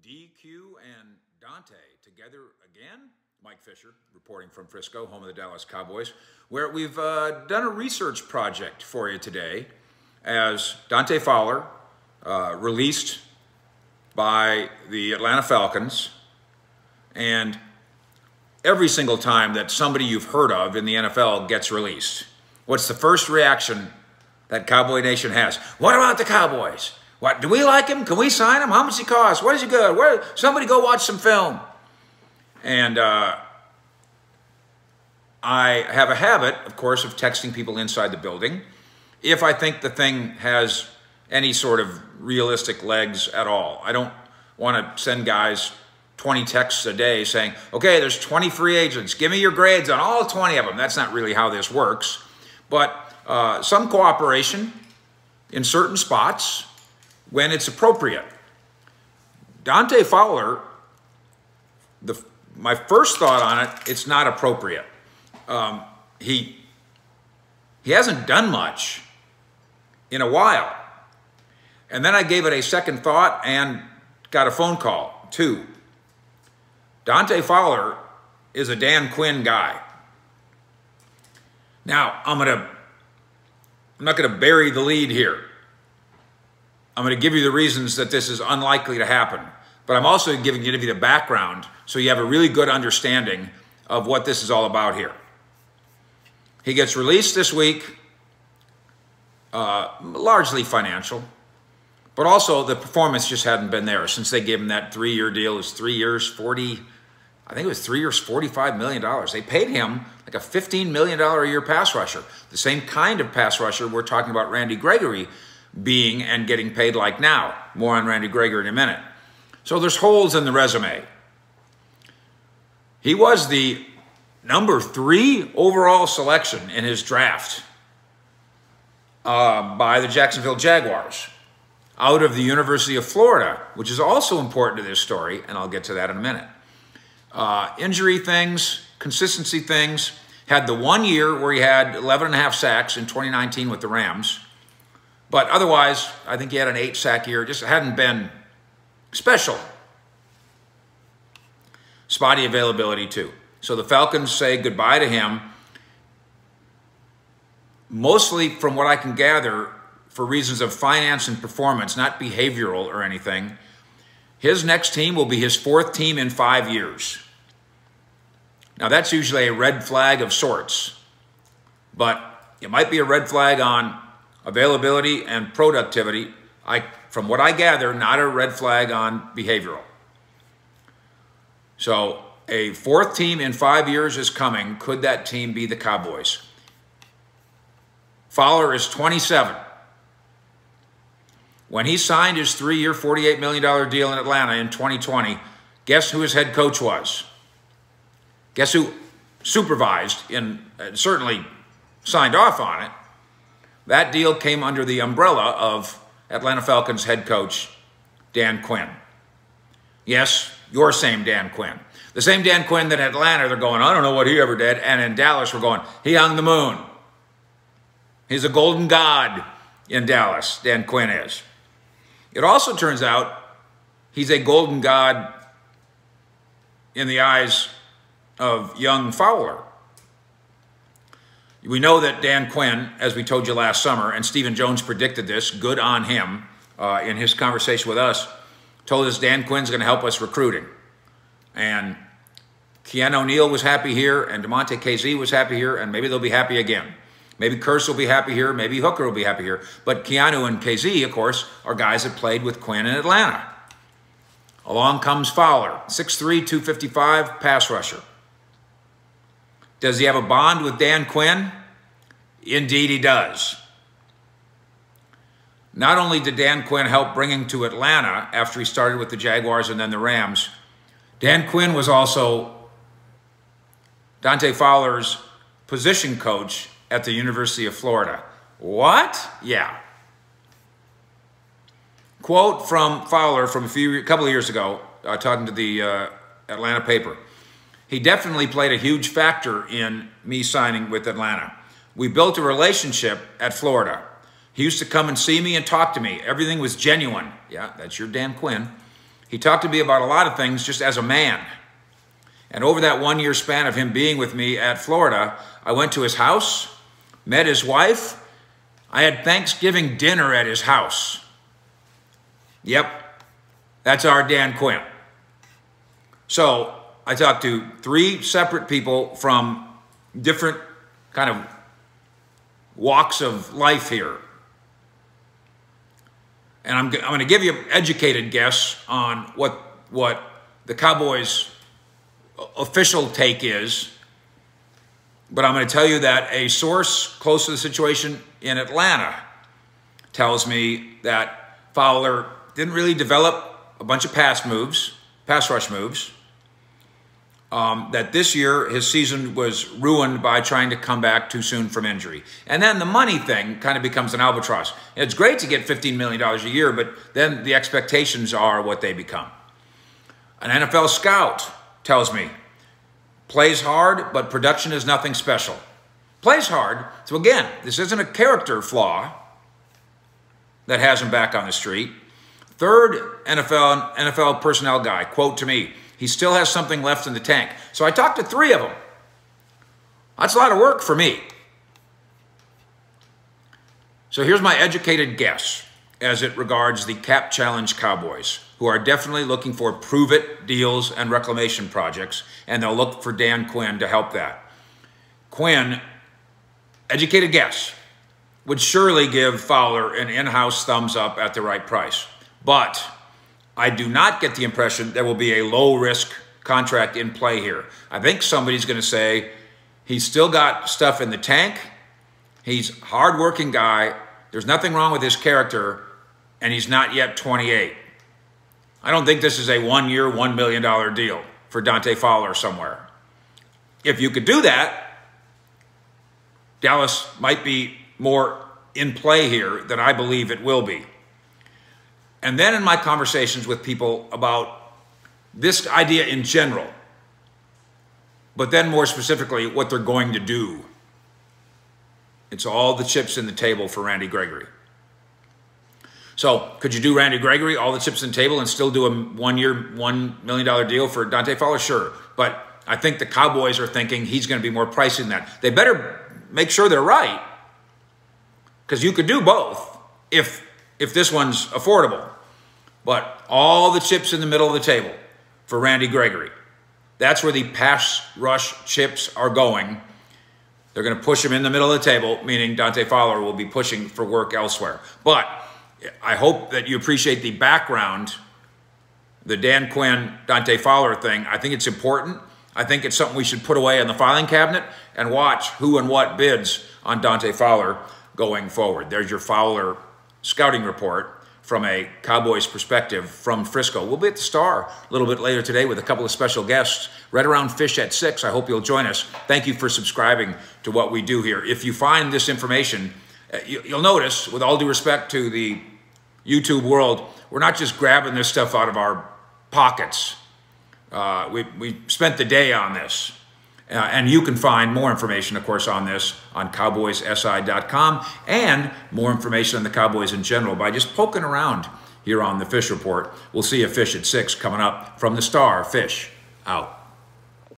DQ and Dante together again. Mike Fisher reporting from Frisco, home of the Dallas Cowboys, where we've done a research project for you today as Dante Fowler, released by the Atlanta Falcons. And every single time that somebody you've heard of in the NFL gets released, what's the first reaction that Cowboy Nation has? What about the Cowboys? What, do we like him? Can we sign him? How much does he cost? What is he good? Where? Somebody go watch some film. And I have a habit, of course, of texting people inside the building if I think the thing has any sort of realistic legs at all. I don't want to send guys 20 texts a day saying, okay, there's 20 free agents. Give me your grades on all 20 of them. That's not really how this works. But some cooperation in certain spots when it's appropriate. Dante Fowler, my first thought on it, it's not appropriate. He hasn't done much in a while. And then I gave it a second thought and got a phone call, too. Dante Fowler is a Dan Quinn guy. Now, I'm not going to bury the lead here. I'm going to give you the reasons that this is unlikely to happen. But I'm also going to give you the background so you have a really good understanding of what this is all about here. He gets released this week, largely financial, but also the performance just hadn't been there since they gave him that 3-year deal. It was 3 years, I think it was 3 years, $45 million. They paid him like a $15 million a year pass rusher, the same kind of pass rusher we're talking about Randy Gregory being and getting paid like now. More on Randy Gregory in a minute. So there's holes in the resume. He was the number 3 overall selection in his draft by the Jacksonville Jaguars out of the University of Florida, which is also important to this story, and I'll get to that in a minute. Injury things, consistency things. Had the 1 year where he had 11.5 sacks in 2019 with the Rams. But otherwise, I think he had an 8-sack year. Just hadn't been special. Spotty availability, too. So the Falcons say goodbye to him. Mostly, from what I can gather, for reasons of finance and performance, not behavioral or anything. His next team will be his 4th team in 5 years. Now, that's usually a red flag of sorts. But it might be a red flag on availability and productivity. From what I gather, not a red flag on behavioral. So a 4th team in 5 years is coming. Could that team be the Cowboys? Fowler is 27. When he signed his 3-year, $48 million deal in Atlanta in 2020, guess who his head coach was? Guess who supervised and certainly signed off on it? That deal came under the umbrella of Atlanta Falcons head coach Dan Quinn. Yes, your same Dan Quinn. The same Dan Quinn that in Atlanta, they're going, I don't know what he ever did. And in Dallas, we're going, he hung the moon. He's a golden god in Dallas, Dan Quinn is. It also turns out he's a golden god in the eyes of young Fowler. We know that Dan Quinn, as we told you last summer, and Stephen Jones predicted this, good on him, in his conversation with us, told us Dan Quinn's going to help us recruiting. And Keanu O'Neal was happy here, and DeMonte KZ was happy here, and maybe they'll be happy again. Maybe Curse will be happy here, maybe Hooker will be happy here. But Keanu and KZ, of course, are guys that played with Quinn in Atlanta. Along comes Fowler, 6'3", 255, pass rusher. Does he have a bond with Dan Quinn? Indeed he does. Not only did Dan Quinn help bring him to Atlanta after he started with the Jaguars and then the Rams, Dan Quinn was also Dante Fowler's position coach at the University of Florida. What? Yeah. Quote from Fowler from a couple of years ago, talking to the Atlanta paper. He definitely played a huge factor in me signing with Atlanta. We built a relationship at Florida. He used to come and see me and talk to me. Everything was genuine. Yeah, that's your Dan Quinn. He talked to me about a lot of things just as a man. And over that 1 year span of him being with me at Florida, I went to his house, met his wife. I had Thanksgiving dinner at his house. Yep, that's our Dan Quinn. So I talked to 3 separate people from different kind of walks of life here. And I'm going to give you an educated guess on what the Cowboys' official take is. But I'm going to tell you that a source close to the situation in Atlanta tells me that Fowler didn't really develop a bunch of pass rush moves. That this year his season was ruined by trying to come back too soon from injury. And then the money thing kind of becomes an albatross. It's great to get $15 million a year, but then the expectations are what they become. An NFL scout tells me, plays hard, but production is nothing special. Plays hard. So again, this isn't a character flaw that has him back on the street. Third NFL personnel guy, quote to me, he still has something left in the tank. So I talked to 3 of them. That's a lot of work for me. So here's my educated guess as it regards the cap challenge Cowboys, who are definitely looking for prove-it deals and reclamation projects, and they'll look for Dan Quinn to help that. Quinn, educated guess, would surely give Fowler an in-house thumbs up at the right price. But I do not get the impression there will be a low-risk contract in play here. I think somebody's going to say he's still got stuff in the tank. He's a hard-working guy. There's nothing wrong with his character, and he's not yet 28. I don't think this is a 1 year, $1 million deal for Dante Fowler somewhere. If you could do that, Dallas might be more in play here than I believe it will be. And then in my conversations with people about this idea in general, but then more specifically what they're going to do, it's all the chips in the table for Randy Gregory. So could you do Randy Gregory, all the chips in the table, and still do a 1 year, $1 million deal for Dante Fowler? Sure. But I think the Cowboys are thinking he's going to be more pricey than that. They better make sure they're right, because you could do both if this one's affordable. But all the chips in the middle of the table for Randy Gregory. That's where the pass rush chips are going. They're going to push him in the middle of the table, meaning Dante Fowler will be pushing for work elsewhere. But I hope that you appreciate the background, the Dan Quinn, Dante Fowler thing. I think it's important. I think it's something we should put away in the filing cabinet and watch who and what bids on Dante Fowler going forward. There's your Fowler scouting report from a Cowboys perspective from Frisco. We'll be at the Star a little bit later today with a couple of special guests right around Fish at 6. I hope you'll join us. Thank you for subscribing to what we do here. If you find this information, you'll notice, with all due respect to the YouTube world, we're not just grabbing this stuff out of our pockets. We spent the day on this. And you can find more information, of course, on this on cowboyssi.com, and more information on the Cowboys in general by just poking around here on the Fish Report. We'll see you Fish at 6 coming up from the Star. Fish out.